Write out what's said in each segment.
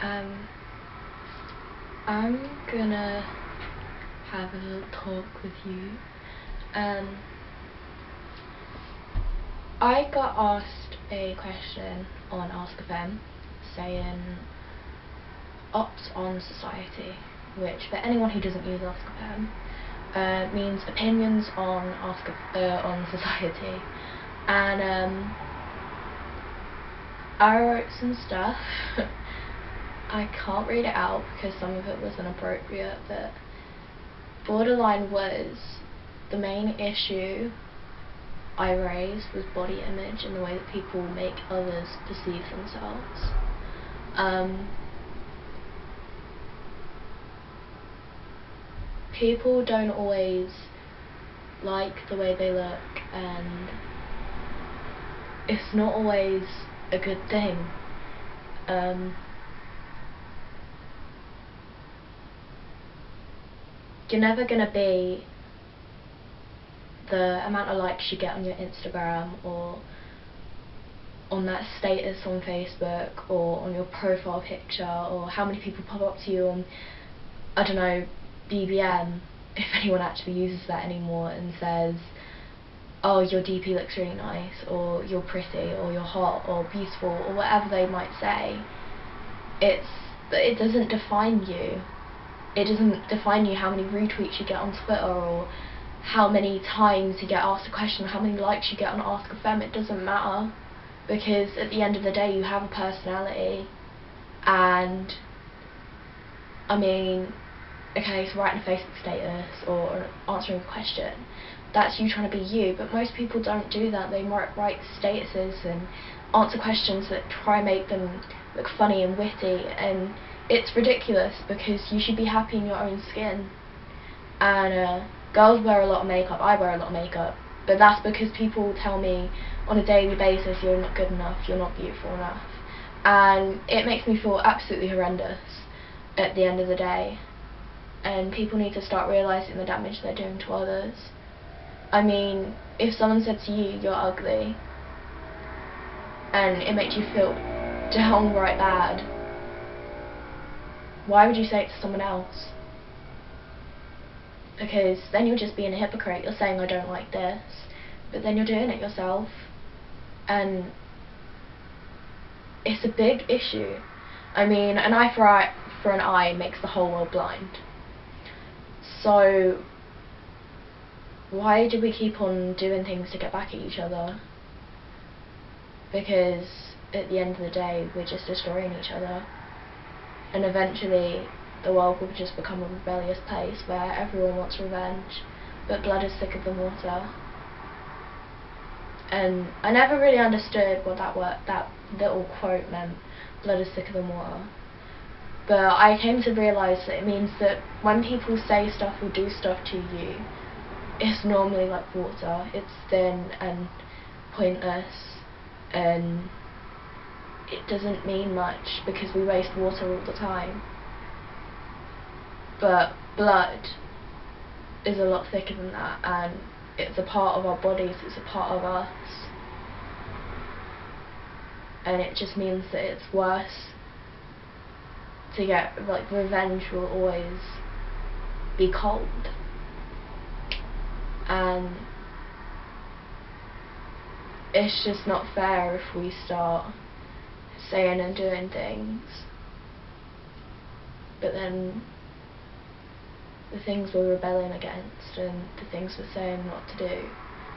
Um, I'm gonna have a little talk with you. I got asked a question on Ask FM saying ops on society, which for anyone who doesn't use Ask FM means opinions on on society, and I wrote some stuff. I can't read it out because some of it was inappropriate, but borderline was the main issue I raised was body image and the way that people make others perceive themselves. People don't always like the way they look, and it's not always a good thing. You're never gonna be the amount of likes you get on your Instagram or on that status on Facebook or on your profile picture, or how many people pop up to you on, I don't know, BBM, if anyone actually uses that anymore, and says, oh, your DP looks really nice, or you're pretty, or you're hot, or beautiful, or whatever they might say. It doesn't define you. It doesn't define you how many retweets you get on Twitter, or how many times you get asked a question, or how many likes you get on Ask FM. It doesn't matter, because at the end of the day you have a personality. And I mean, okay, so writing a Facebook status or answering a question, that's you trying to be you, but most people don't do that. They write statuses and answer questions that try and make them look funny and witty, and it's ridiculous because you should be happy in your own skin. And girls wear a lot of makeup, I wear a lot of makeup, but that's because people tell me on a daily basis, you're not good enough, you're not beautiful enough, and it makes me feel absolutely horrendous at the end of the day. And people need to start realising the damage they're doing to others. I mean, if someone said to you, you're ugly, and it makes you feel downright bad, why would you say it to someone else? Because then you're just being a hypocrite. You're saying, I don't like this, but then you're doing it yourself. And it's a big issue. I mean, an eye for an eye makes the whole world blind. So why do we keep on doing things to get back at each other? Because at the end of the day, we're just destroying each other. And eventually the world will just become a rebellious place where everyone wants revenge, but blood is thicker than water. And I never really understood what that little quote meant, blood is thicker than water. But I came to realise that it means that when people say stuff or do stuff to you, it's normally like water. It's thin and pointless, and it doesn't mean much because we waste water all the time. But blood is a lot thicker than that, and it's a part of our bodies, it's a part of us, and it just means that it's worse to get, like, revenge will always be cold. And it's just not fair if we start saying and doing things, but then the things we're rebelling against and the things we're saying not to do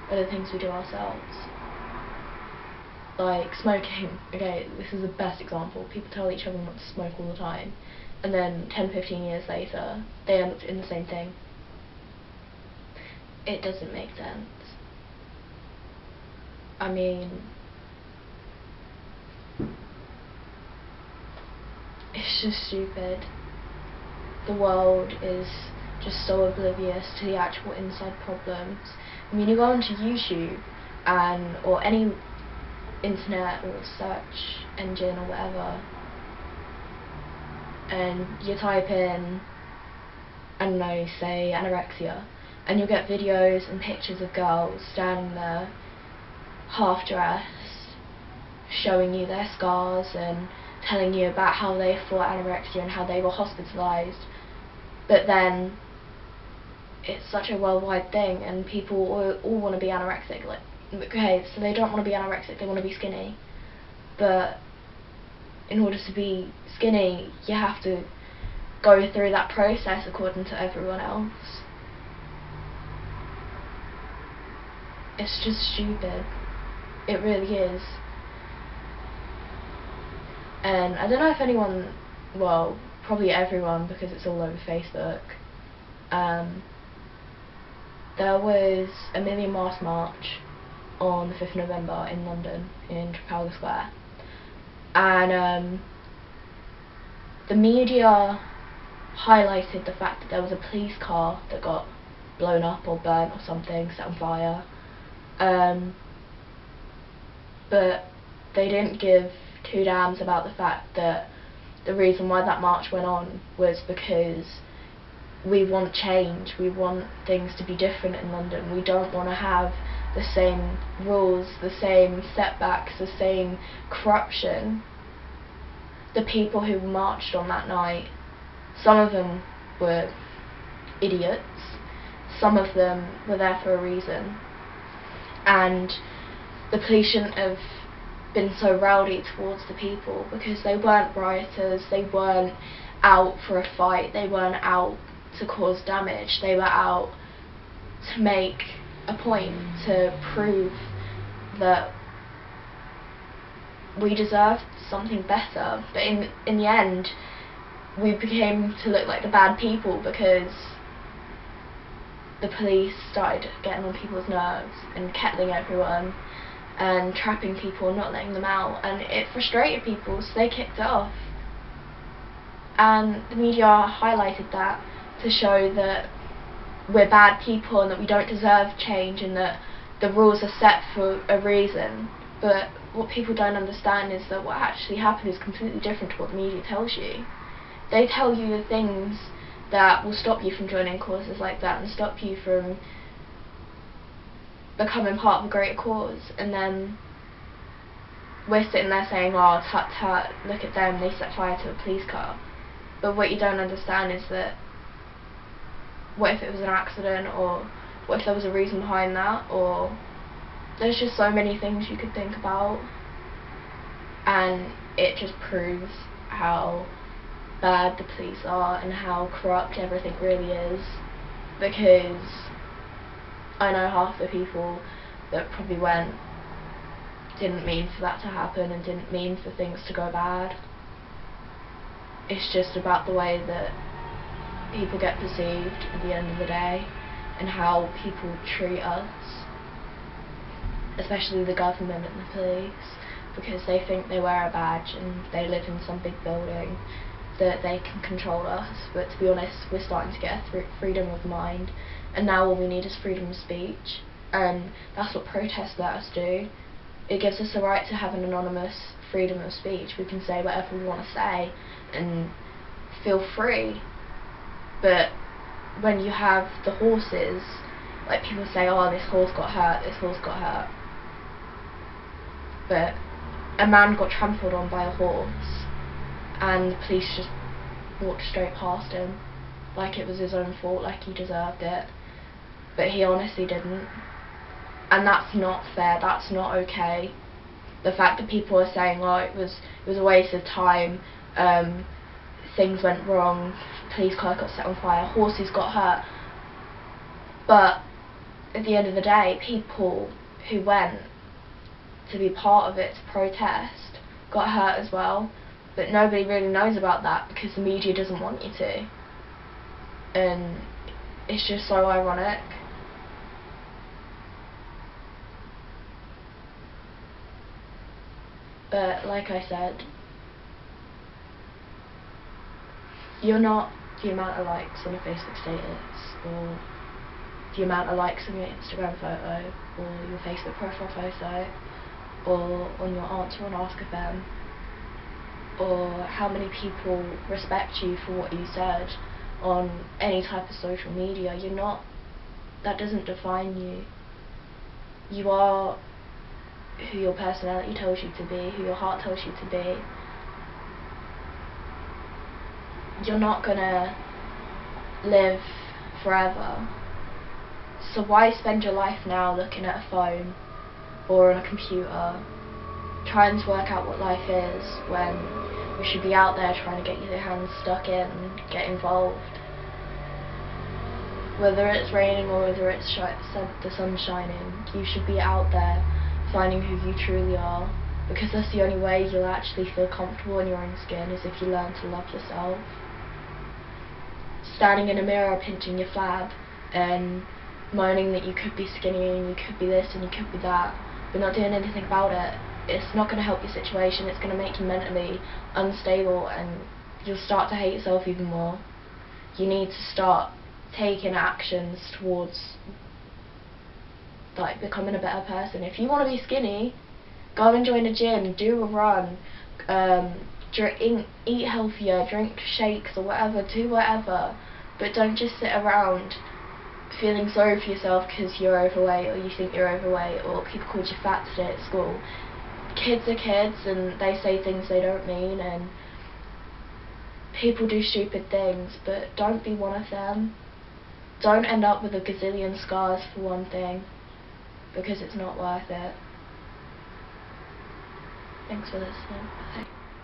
are the things we do ourselves. Like smoking, okay, this is the best example. People tell each other not to smoke all the time, and then 10-15 years later they end up in the same thing. It doesn't make sense. I mean, it's just stupid. The world is just so oblivious to the actual inside problems. I mean, you go onto YouTube or any internet or search engine or whatever, and you type in, I don't know, say anorexia, and you'll get videos and pictures of girls standing there half dressed, showing you their scars and telling you about how they fought anorexia and how they were hospitalised, but then it's such a worldwide thing and people all want to be anorexic. Like, okay, so they don't want to be anorexic, they want to be skinny, but in order to be skinny you have to go through that process according to everyone else. It's just stupid. It really is. And I don't know if anyone, well, probably everyone, because it's all over Facebook, there was a Million Mask March on the 5th of November in London, in Trafalgar Square, and the media highlighted the fact that there was a police car that got blown up or burnt or something, set on fire, but they didn't give two damns about the fact that the reason why that march went on was because we want change, we want things to be different in London. We don't want to have the same rules, the same setbacks, the same corruption. The people who marched on that night, some of them were idiots, some of them were there for a reason, and the police shouldn't have been so rowdy towards the people, because they weren't rioters, they weren't out for a fight, they weren't out to cause damage, they were out to make a point, to prove that we deserved something better. But in the end we became to look like the bad people, because the police started getting on people's nerves and kettling everyone and trapping people and not letting them out, and it frustrated people, so they kicked it off. And the media highlighted that to show that we're bad people and that we don't deserve change and that the rules are set for a reason. But what people don't understand is that what actually happened is completely different to what the media tells you. They tell you the things that will stop you from joining causes like that and stop you from becoming part of a greater cause, and then we're sitting there saying, oh, tut tut, look at them, they set fire to a police car. But what you don't understand is that what if it was an accident, or what if there was a reason behind that, or there's just so many things you could think about, and it just proves how bad the police are and how corrupt everything really is. Because I know half the people that probably went didn't mean for that to happen and didn't mean for things to go bad. It's just about the way that people get perceived at the end of the day and how people treat us, especially the government and the police, because they think they wear a badge and they live in some big building that they can control us. But to be honest, we're starting to get a freedom of mind, and now all we need is freedom of speech, and that's what protests let us do. It gives us the right to have an anonymous freedom of speech. We can say whatever we want to say and feel free. But when you have the horses, like people say, oh, this horse got hurt, this horse got hurt, but a man got trampled on by a horse and the police just walked straight past him like it was his own fault, like he deserved it. But he honestly didn't, and that's not fair, that's not okay. The fact that people are saying, oh, it was a waste of time, things went wrong, police car got set on fire, horses got hurt, but at the end of the day, people who went to be part of it, to protest, got hurt as well. But nobody really knows about that because the media doesn't want you to, and it's just so ironic. But like I said, you're not the amount of likes on a Facebook status, or the amount of likes on your Instagram photo, or your Facebook profile photo, or on your Answer on Ask FM, or how many people respect you for what you said on any type of social media. You're not, that doesn't define you. You are who your personality tells you to be, who your heart tells you to be, you're not gonna live forever. So why spend your life now looking at a phone or on a computer trying to work out what life is, when we should be out there trying to get your hands stuck in and get involved? Whether it's raining or whether it's the sun's shining, you should be out there finding who you truly are, because that's the only way you'll actually feel comfortable in your own skin, is if you learn to love yourself. Standing in a mirror pinching your flab and moaning that you could be skinny and you could be this and you could be that, but not doing anything about it, it's not going to help your situation. It's going to make you mentally unstable and you'll start to hate yourself even more. You need to start taking actions towards like becoming a better person. If you want to be skinny, go and join a gym, do a run, eat healthier, drink shakes or whatever, do whatever, but don't just sit around feeling sorry for yourself because you're overweight or you think you're overweight or people called you fat today at school. Kids are kids and they say things they don't mean, and people do stupid things, but don't be one of them. Don't end up with a gazillion scars for one thing, because it's not worth it. Thanks for listening. Bye.